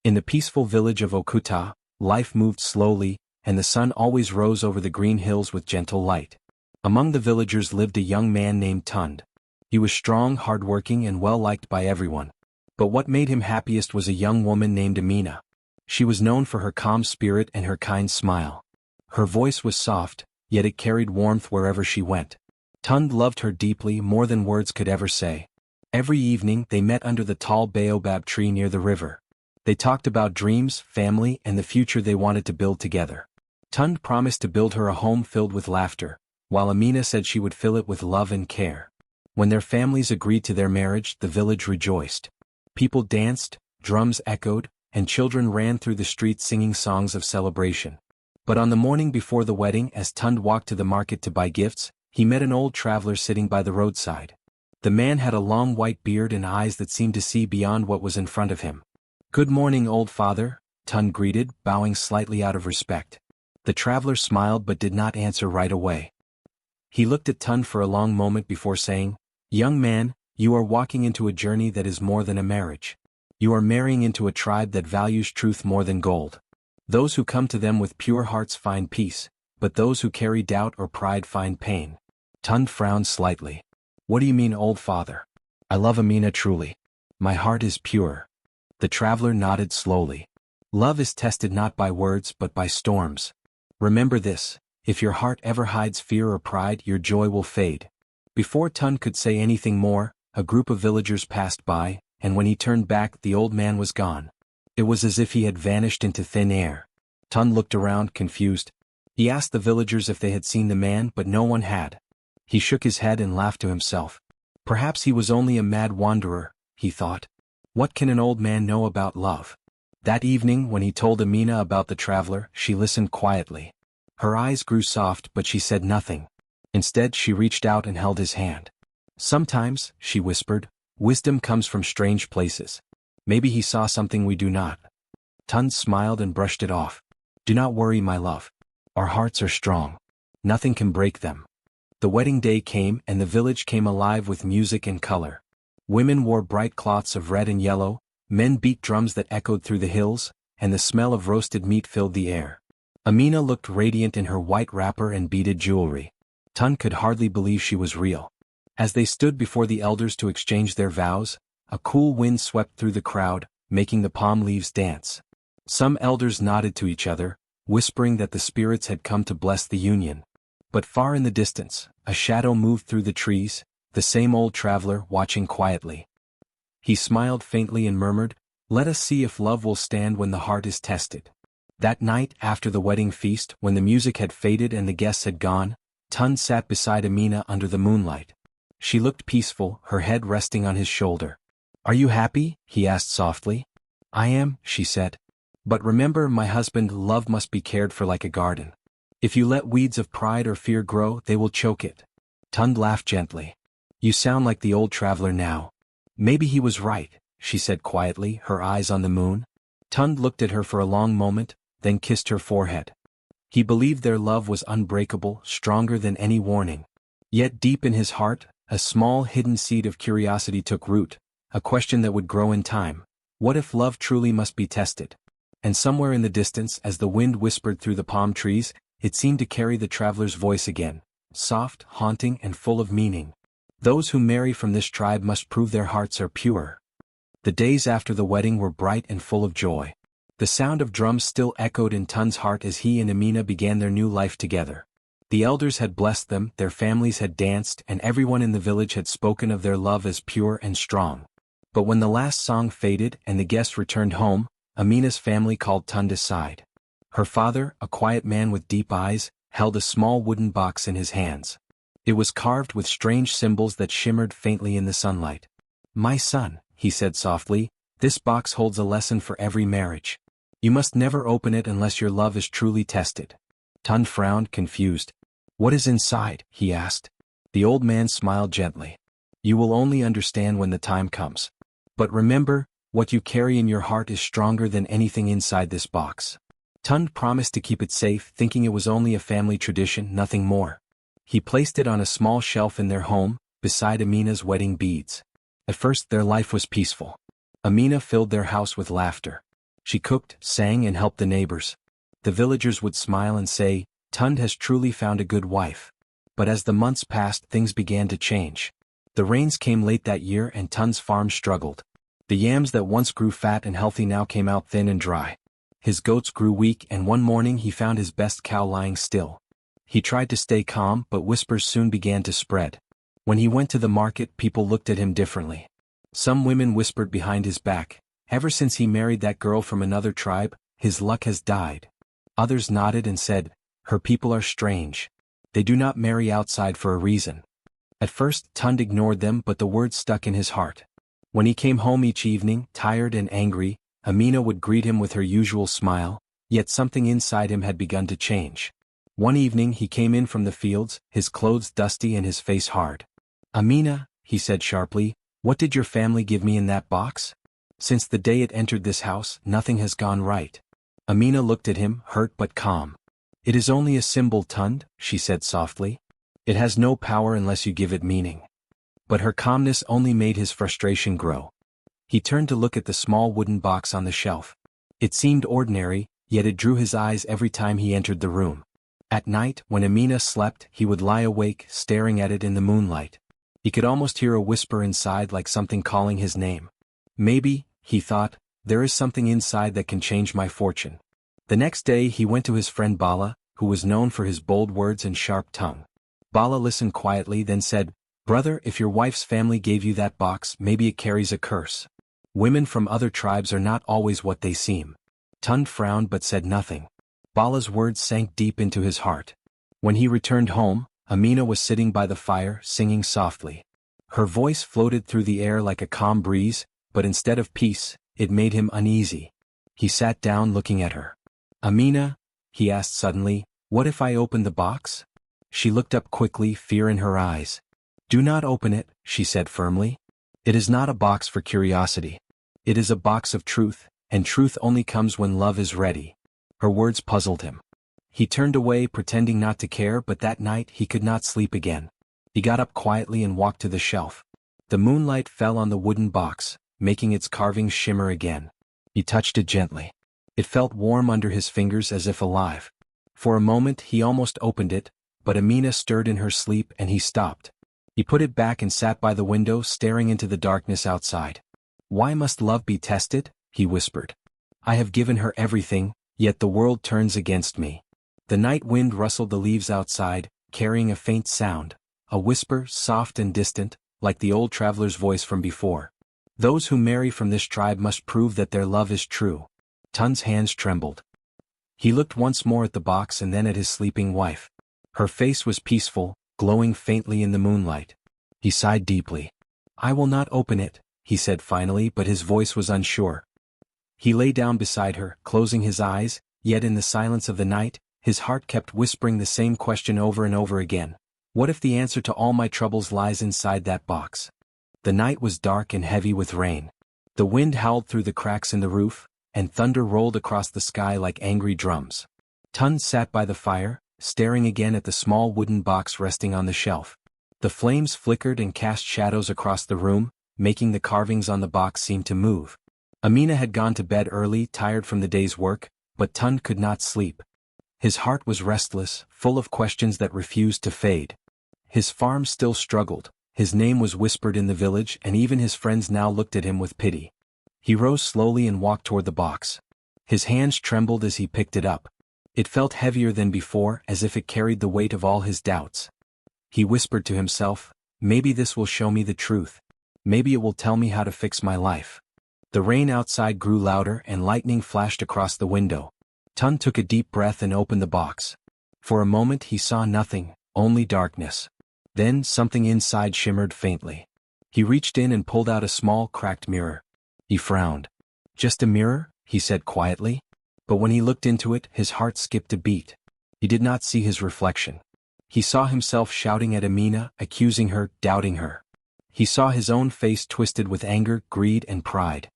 In the peaceful village of Okuta, life moved slowly, and the sun always rose over the green hills with gentle light. Among the villagers lived a young man named Tund. He was strong, hardworking, and well-liked by everyone. But what made him happiest was a young woman named Amina. She was known for her calm spirit and her kind smile. Her voice was soft, yet it carried warmth wherever she went. Tund loved her deeply, more than words could ever say. Every evening they met under the tall baobab tree near the river. They talked about dreams, family, and the future they wanted to build together. Tund promised to build her a home filled with laughter, while Amina said she would fill it with love and care. When their families agreed to their marriage, the village rejoiced. People danced, drums echoed, and children ran through the streets singing songs of celebration. But on the morning before the wedding, as Tund walked to the market to buy gifts, he met an old traveler sitting by the roadside. The man had a long white beard and eyes that seemed to see beyond what was in front of him. "Good morning, old father," Tund greeted, bowing slightly out of respect. The traveler smiled but did not answer right away. He looked at Tund for a long moment before saying, "Young man, you are walking into a journey that is more than a marriage. You are marrying into a tribe that values truth more than gold. Those who come to them with pure hearts find peace, but those who carry doubt or pride find pain." Tund frowned slightly. "What do you mean, old father? I love Amina truly. My heart is pure." The traveler nodded slowly. "Love is tested not by words but by storms. Remember this, if your heart ever hides fear or pride, your joy will fade." Before Tund could say anything more, a group of villagers passed by, and when he turned back, the old man was gone. It was as if he had vanished into thin air. Tund looked around, confused. He asked the villagers if they had seen the man, but no one had. He shook his head and laughed to himself. Perhaps he was only a mad wanderer, he thought. What can an old man know about love? That evening, when he told Amina about the traveler, she listened quietly. Her eyes grew soft, but she said nothing. Instead, she reached out and held his hand. "Sometimes," she whispered, "wisdom comes from strange places. Maybe he saw something we do not." Tund smiled and brushed it off. "Do not worry, my love. Our hearts are strong. Nothing can break them." The wedding day came, and the village came alive with music and color. Women wore bright cloths of red and yellow, men beat drums that echoed through the hills, and the smell of roasted meat filled the air. Amina looked radiant in her white wrapper and beaded jewelry. Tund could hardly believe she was real. As they stood before the elders to exchange their vows, a cool wind swept through the crowd, making the palm leaves dance. Some elders nodded to each other, whispering that the spirits had come to bless the union. But far in the distance, a shadow moved through the trees, the same old traveler watching quietly. He smiled faintly and murmured, "Let us see if love will stand when the heart is tested." That night, after the wedding feast, when the music had faded and the guests had gone, Tund sat beside Amina under the moonlight. She looked peaceful, her head resting on his shoulder. "Are you happy?" he asked softly. "I am," she said. "But remember, my husband, love must be cared for like a garden. If you let weeds of pride or fear grow, they will choke it." Tund laughed gently. "You sound like the old traveler now." "Maybe he was right," she said quietly, her eyes on the moon. Tund looked at her for a long moment, then kissed her forehead. He believed their love was unbreakable, stronger than any warning. Yet deep in his heart, a small hidden seed of curiosity took root, a question that would grow in time. What if love truly must be tested? And somewhere in the distance, as the wind whispered through the palm trees, it seemed to carry the traveler's voice again, soft, haunting, and full of meaning. "Those who marry from this tribe must prove their hearts are pure." The days after the wedding were bright and full of joy. The sound of drums still echoed in Tund's heart as he and Amina began their new life together. The elders had blessed them, their families had danced, and everyone in the village had spoken of their love as pure and strong. But when the last song faded and the guests returned home, Amina's family called Tund aside. Her father, a quiet man with deep eyes, held a small wooden box in his hands. It was carved with strange symbols that shimmered faintly in the sunlight. "My son," he said softly, "this box holds a lesson for every marriage. You must never open it unless your love is truly tested." Tund frowned, confused. "What is inside?" he asked. The old man smiled gently. "You will only understand when the time comes. But remember, what you carry in your heart is stronger than anything inside this box." Tund promised to keep it safe, thinking it was only a family tradition, nothing more. He placed it on a small shelf in their home, beside Amina's wedding beads. At first their life was peaceful. Amina filled their house with laughter. She cooked, sang and helped the neighbors. The villagers would smile and say, "Tund has truly found a good wife." But as the months passed, things began to change. The rains came late that year and Tund's farm struggled. The yams that once grew fat and healthy now came out thin and dry. His goats grew weak and one morning he found his best cow lying still. He tried to stay calm but whispers soon began to spread. When he went to the market, people looked at him differently. Some women whispered behind his back, "Ever since he married that girl from another tribe, his luck has died." Others nodded and said, "Her people are strange. They do not marry outside for a reason." At first, Tund ignored them but the words stuck in his heart. When he came home each evening, tired and angry, Amina would greet him with her usual smile, yet something inside him had begun to change. One evening he came in from the fields, his clothes dusty and his face hard. "Amina," he said sharply, "what did your family give me in that box? Since the day it entered this house, nothing has gone right." Amina looked at him, hurt but calm. "It is only a symbol, Tund," she said softly. "It has no power unless you give it meaning." But her calmness only made his frustration grow. He turned to look at the small wooden box on the shelf. It seemed ordinary, yet it drew his eyes every time he entered the room. At night, when Amina slept, he would lie awake, staring at it in the moonlight. He could almost hear a whisper inside like something calling his name. "Maybe," he thought, "there is something inside that can change my fortune." The next day he went to his friend Bala, who was known for his bold words and sharp tongue. Bala listened quietly then said, "Brother, if your wife's family gave you that box, maybe it carries a curse. Women from other tribes are not always what they seem." Tund frowned but said nothing. Bala's words sank deep into his heart. When he returned home, Amina was sitting by the fire, singing softly. Her voice floated through the air like a calm breeze, but instead of peace, it made him uneasy. He sat down looking at her. "Amina," he asked suddenly, "what if I opened the box?" She looked up quickly, fear in her eyes. "Do not open it," she said firmly. "It is not a box for curiosity. It is a box of truth, and truth only comes when love is ready." Her words puzzled him. He turned away pretending not to care but that night he could not sleep again. He got up quietly and walked to the shelf. The moonlight fell on the wooden box, making its carvings shimmer again. He touched it gently. It felt warm under his fingers as if alive. For a moment he almost opened it, but Amina stirred in her sleep and he stopped. He put it back and sat by the window staring into the darkness outside. "Why must love be tested?" he whispered. "I have given her everything, yet the world turns against me." The night wind rustled the leaves outside, carrying a faint sound, a whisper soft and distant, like the old traveler's voice from before. "Those who marry from this tribe must prove that their love is true." Tund's hands trembled. He looked once more at the box and then at his sleeping wife. Her face was peaceful, glowing faintly in the moonlight. He sighed deeply. "I will not open it," he said finally, but his voice was unsure. He lay down beside her, closing his eyes, yet in the silence of the night, his heart kept whispering the same question over and over again. What if the answer to all my troubles lies inside that box? The night was dark and heavy with rain. The wind howled through the cracks in the roof, and thunder rolled across the sky like angry drums. Tund sat by the fire, staring again at the small wooden box resting on the shelf. The flames flickered and cast shadows across the room, making the carvings on the box seem to move. Amina had gone to bed early, tired from the day's work, but Tund could not sleep. His heart was restless, full of questions that refused to fade. His farm still struggled, his name was whispered in the village and even his friends now looked at him with pity. He rose slowly and walked toward the box. His hands trembled as he picked it up. It felt heavier than before, as if it carried the weight of all his doubts. He whispered to himself, "Maybe this will show me the truth. Maybe it will tell me how to fix my life." The rain outside grew louder and lightning flashed across the window. Tund took a deep breath and opened the box. For a moment he saw nothing, only darkness. Then something inside shimmered faintly. He reached in and pulled out a small cracked mirror. He frowned. "Just a mirror?" he said quietly. But when he looked into it, his heart skipped a beat. He did not see his reflection. He saw himself shouting at Amina, accusing her, doubting her. He saw his own face twisted with anger, greed, and pride.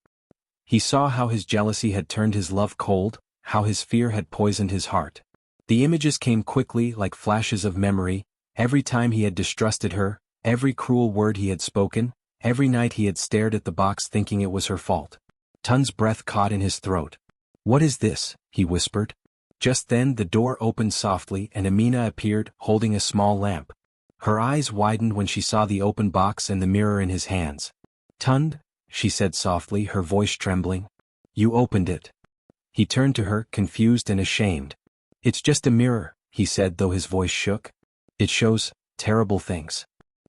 He saw how his jealousy had turned his love cold, how his fear had poisoned his heart. The images came quickly like flashes of memory, every time he had distrusted her, every cruel word he had spoken, every night he had stared at the box thinking it was her fault. Tund's breath caught in his throat. "What is this?" he whispered. Just then the door opened softly and Amina appeared, holding a small lamp. Her eyes widened when she saw the open box and the mirror in his hands. "Tund," she said softly, her voice trembling. "You opened it." He turned to her, confused and ashamed. "It's just a mirror," he said, though his voice shook. "It shows terrible things."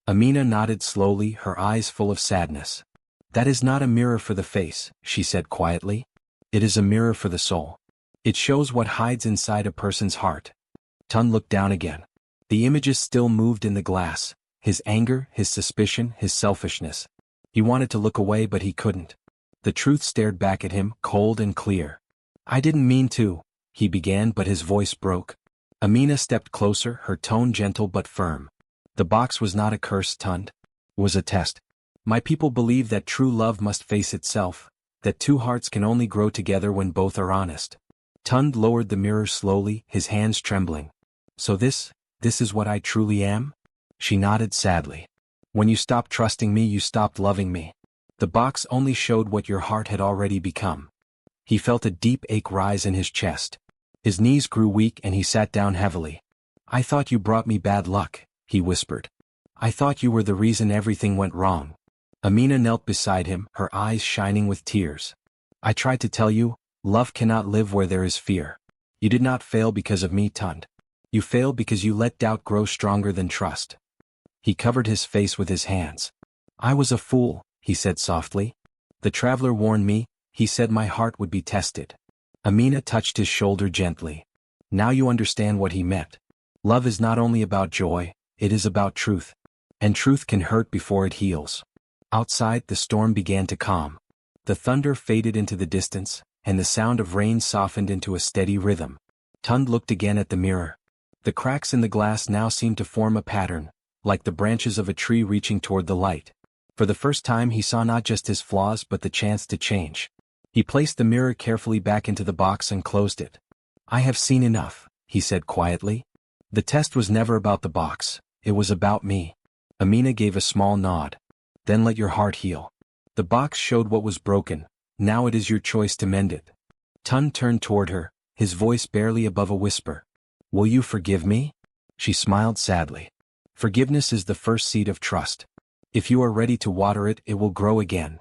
Amina nodded slowly, her eyes full of sadness. "That is not a mirror for the face," she said quietly. "It is a mirror for the soul. It shows what hides inside a person's heart." Tun looked down again. The images still moved in the glass, his anger, his suspicion, his selfishness. He wanted to look away but he couldn't. The truth stared back at him, cold and clear. "I didn't mean to," he began, but his voice broke. Amina stepped closer, her tone gentle but firm. "The box was not a curse, Tund. It was a test. My people believe that true love must face itself, that two hearts can only grow together when both are honest." Tund lowered the mirror slowly, his hands trembling. "So this is what I truly am?" She nodded sadly. "When you stopped trusting me, you stopped loving me. The box only showed what your heart had already become." He felt a deep ache rise in his chest. His knees grew weak and he sat down heavily. "I thought you brought me bad luck," he whispered. "I thought you were the reason everything went wrong." Amina knelt beside him, her eyes shining with tears. "I tried to tell you, love cannot live where there is fear. You did not fail because of me, Tund. You failed because you let doubt grow stronger than trust." He covered his face with his hands. "I was a fool," he said softly. "The traveler warned me, he said my heart would be tested." Amina touched his shoulder gently. "Now you understand what he meant. Love is not only about joy, it is about truth. And truth can hurt before it heals." Outside, the storm began to calm. The thunder faded into the distance, and the sound of rain softened into a steady rhythm. Tund looked again at the mirror. The cracks in the glass now seemed to form a pattern, like the branches of a tree reaching toward the light. For the first time he saw not just his flaws but the chance to change. He placed the mirror carefully back into the box and closed it. "I have seen enough," he said quietly. "The test was never about the box, it was about me." Amina gave a small nod. "Then let your heart heal. The box showed what was broken, now it is your choice to mend it." Tun turned toward her, his voice barely above a whisper. "Will you forgive me?" She smiled sadly. "Forgiveness is the first seed of trust. If you are ready to water it, it will grow again."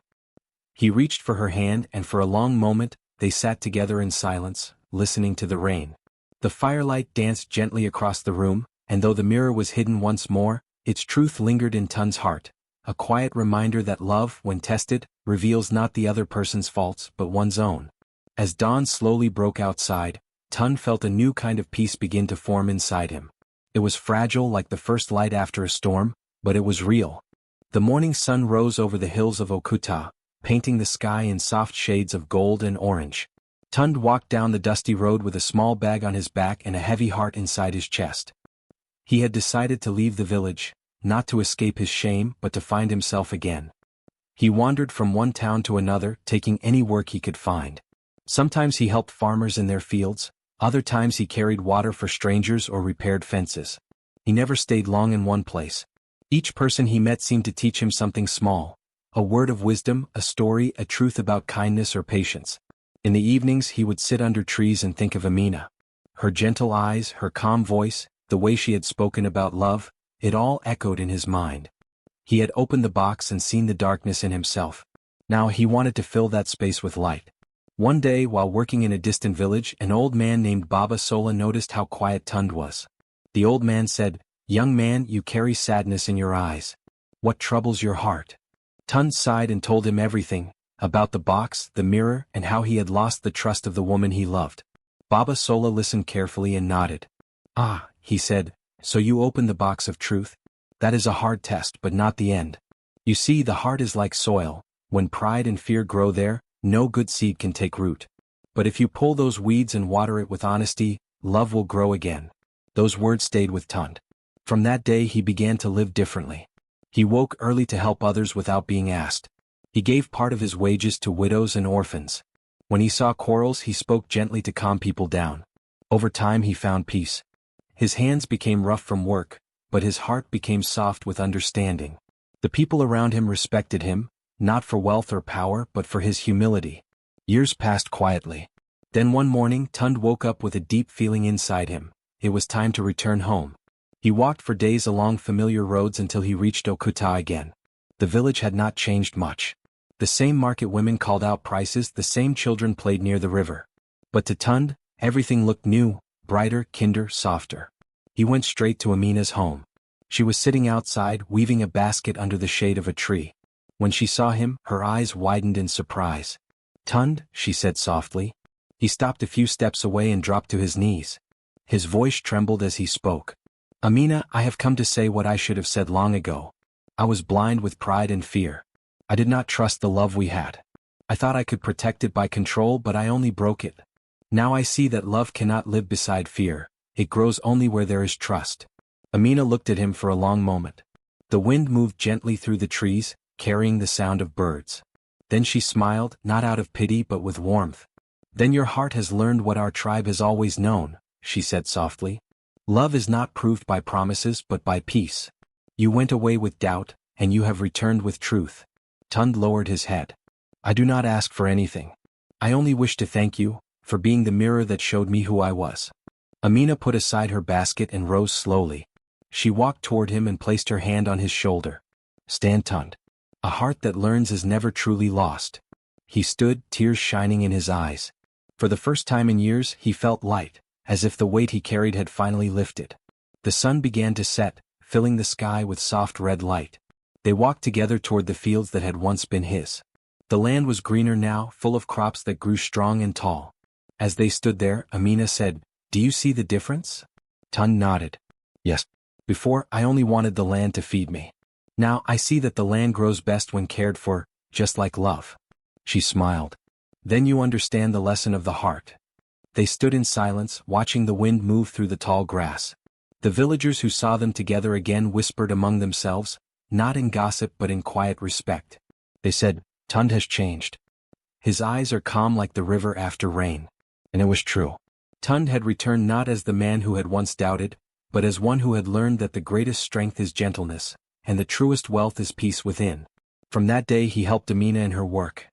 He reached for her hand and for a long moment, they sat together in silence, listening to the rain. The firelight danced gently across the room, and though the mirror was hidden once more, its truth lingered in Tun's heart, a quiet reminder that love, when tested, reveals not the other person's faults but one's own. As dawn slowly broke outside, Tun felt a new kind of peace begin to form inside him. It was fragile like the first light after a storm, but it was real. The morning sun rose over the hills of Okuta, painting the sky in soft shades of gold and orange. Tund walked down the dusty road with a small bag on his back and a heavy heart inside his chest. He had decided to leave the village, not to escape his shame but to find himself again. He wandered from one town to another, taking any work he could find. Sometimes he helped farmers in their fields, other times he carried water for strangers or repaired fences. He never stayed long in one place. Each person he met seemed to teach him something small. A word of wisdom, a story, a truth about kindness or patience. In the evenings he would sit under trees and think of Amina. Her gentle eyes, her calm voice, the way she had spoken about love, it all echoed in his mind. He had opened the box and seen the darkness in himself. Now he wanted to fill that space with light. One day, while working in a distant village, an old man named Baba Sola noticed how quiet Tund was. The old man said, "Young man, you carry sadness in your eyes. What troubles your heart?" Tund sighed and told him everything, about the box, the mirror, and how he had lost the trust of the woman he loved. Baba Sola listened carefully and nodded. "Ah," he said, "so you opened the box of truth? That is a hard test but not the end. You see, the heart is like soil. When pride and fear grow there, no good seed can take root. But if you pull those weeds and water it with honesty, love will grow again." Those words stayed with Tund. From that day he began to live differently. He woke early to help others without being asked. He gave part of his wages to widows and orphans. When he saw quarrels, he spoke gently to calm people down. Over time he found peace. His hands became rough from work, but his heart became soft with understanding. The people around him respected him, not for wealth or power but for his humility. Years passed quietly. Then one morning Tund woke up with a deep feeling inside him. It was time to return home. He walked for days along familiar roads until he reached Okuta again. The village had not changed much. The same market women called out prices, the same children played near the river. But to Tund, everything looked new, brighter, kinder, softer. He went straight to Amina's home. She was sitting outside, weaving a basket under the shade of a tree. When she saw him, her eyes widened in surprise. "Tund," she said softly. He stopped a few steps away and dropped to his knees. His voice trembled as he spoke. "Amina, I have come to say what I should have said long ago. I was blind with pride and fear. I did not trust the love we had. I thought I could protect it by control, but I only broke it. Now I see that love cannot live beside fear. It grows only where there is trust." Amina looked at him for a long moment. The wind moved gently through the trees, carrying the sound of birds. Then she smiled, not out of pity but with warmth. "Then your heart has learned what our tribe has always known," she said softly. "Love is not proved by promises but by peace. You went away with doubt, and you have returned with truth." Tund lowered his head. "I do not ask for anything. I only wish to thank you, for being the mirror that showed me who I was." Amina put aside her basket and rose slowly. She walked toward him and placed her hand on his shoulder. "Stand, Tund. A heart that learns is never truly lost." He stood, tears shining in his eyes. For the first time in years he felt light, as if the weight he carried had finally lifted. The sun began to set, filling the sky with soft red light. They walked together toward the fields that had once been his. The land was greener now, full of crops that grew strong and tall. As they stood there, Amina said, "Do you see the difference?" Tund nodded. "Yes. Before, I only wanted the land to feed me. Now I see that the land grows best when cared for, just like love." She smiled. "Then you understand the lesson of the heart." They stood in silence, watching the wind move through the tall grass. The villagers who saw them together again whispered among themselves, not in gossip but in quiet respect. They said, "Tund has changed. His eyes are calm like the river after rain." And it was true. Tund had returned not as the man who had once doubted, but as one who had learned that the greatest strength is gentleness, and the truest wealth is peace within. From that day he helped Amina in her work.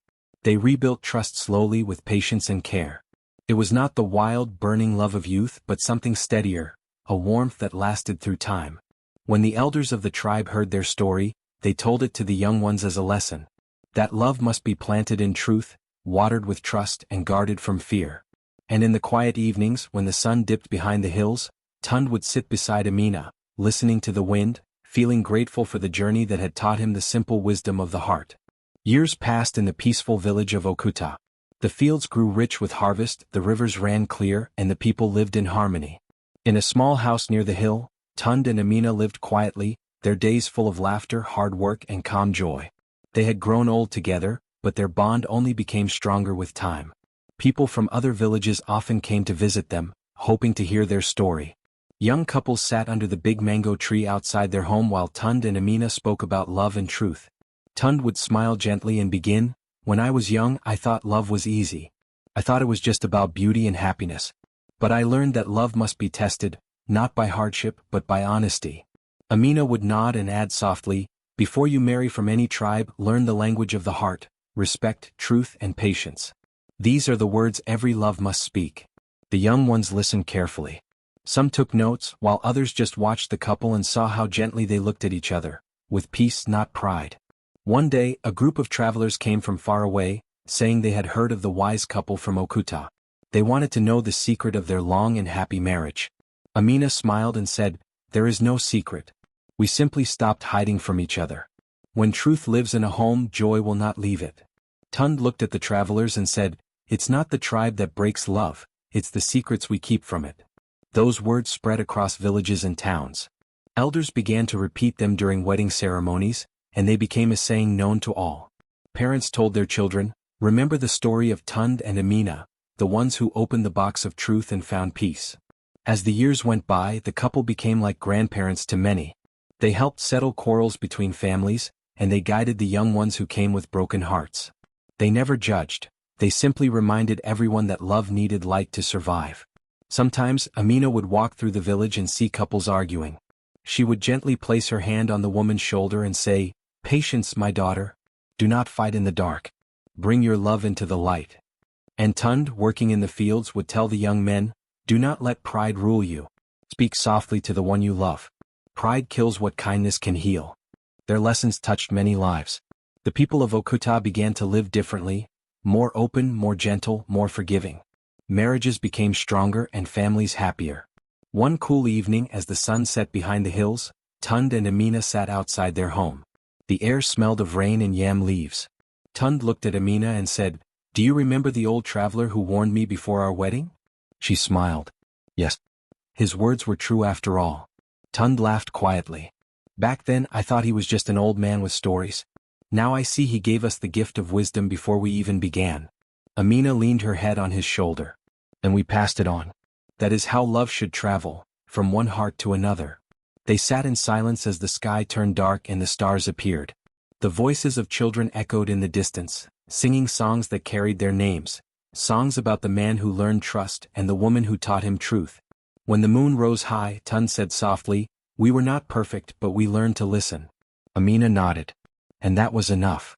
They rebuilt trust slowly with patience and care. It was not the wild, burning love of youth but something steadier, a warmth that lasted through time. When the elders of the tribe heard their story, they told it to the young ones as a lesson. That love must be planted in truth, watered with trust and guarded from fear. And in the quiet evenings, when the sun dipped behind the hills, Tund would sit beside Amina, listening to the wind, feeling grateful for the journey that had taught him the simple wisdom of the heart. Years passed in the peaceful village of Okuta. The fields grew rich with harvest, the rivers ran clear, and the people lived in harmony. In a small house near the hill, Tund and Amina lived quietly, their days full of laughter, hard work, and calm joy. They had grown old together, but their bond only became stronger with time. People from other villages often came to visit them, hoping to hear their story. Young couples sat under the big mango tree outside their home while Tund and Amina spoke about love and truth. Tund would smile gently and begin, "When I was young I thought love was easy. I thought it was just about beauty and happiness. But I learned that love must be tested, not by hardship but by honesty." Amina would nod and add softly, "Before you marry from any tribe, learn the language of the heart, respect, truth, and patience. These are the words every love must speak." The young ones listened carefully. Some took notes, while others just watched the couple and saw how gently they looked at each other, with peace not pride. One day, a group of travelers came from far away, saying they had heard of the wise couple from Okuta. They wanted to know the secret of their long and happy marriage. Amina smiled and said, "There is no secret. We simply stopped hiding from each other. When truth lives in a home, joy will not leave it." Tund looked at the travelers and said, "It's not the tribe that breaks love, it's the secrets we keep from it." Those words spread across villages and towns. Elders began to repeat them during wedding ceremonies, and they became a saying known to all. Parents told their children, "Remember the story of Tund and Amina, the ones who opened the box of truth and found peace." As the years went by, the couple became like grandparents to many. They helped settle quarrels between families, and they guided the young ones who came with broken hearts. They never judged, they simply reminded everyone that love needed light to survive. Sometimes, Amina would walk through the village and see couples arguing. She would gently place her hand on the woman's shoulder and say, "Patience, my daughter. Do not fight in the dark. Bring your love into the light." And Tund, working in the fields, would tell the young men, "Do not let pride rule you. Speak softly to the one you love. Pride kills what kindness can heal." Their lessons touched many lives. The people of Okuta began to live differently, more open, more gentle, more forgiving. Marriages became stronger and families happier. One cool evening, as the sun set behind the hills, Tund and Amina sat outside their home. The air smelled of rain and yam leaves. Tund looked at Amina and said, "Do you remember the old traveler who warned me before our wedding?" She smiled. Yes. His words were true after all. Tund laughed quietly. "Back then I thought he was just an old man with stories. Now I see he gave us the gift of wisdom before we even began." Amina leaned her head on his shoulder. "And we passed it on. That is how love should travel, from one heart to another." They sat in silence as the sky turned dark and the stars appeared. The voices of children echoed in the distance, singing songs that carried their names, songs about the man who learned trust and the woman who taught him truth. When the moon rose high, Tund said softly, "We were not perfect, but we learned to listen." Amina nodded. And that was enough.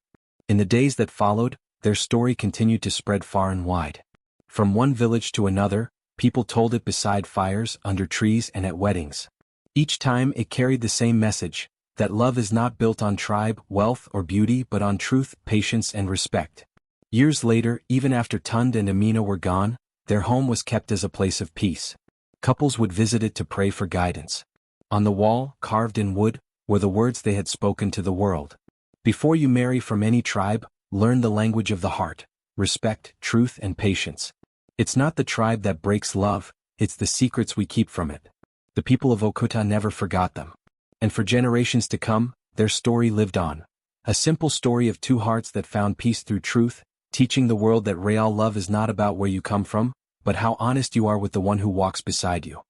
In the days that followed, their story continued to spread far and wide. From one village to another, people told it beside fires, under trees, and at weddings. Each time it carried the same message, that love is not built on tribe, wealth, or beauty but on truth, patience, and respect. Years later, even after Tund and Amina were gone, their home was kept as a place of peace. Couples would visit it to pray for guidance. On the wall, carved in wood, were the words they had spoken to the world. "Before you marry from any tribe, learn the language of the heart, respect, truth, and patience. It's not the tribe that breaks love, it's the secrets we keep from it." The people of Okuta never forgot them. And for generations to come, their story lived on. A simple story of two hearts that found peace through truth, teaching the world that real love is not about where you come from, but how honest you are with the one who walks beside you.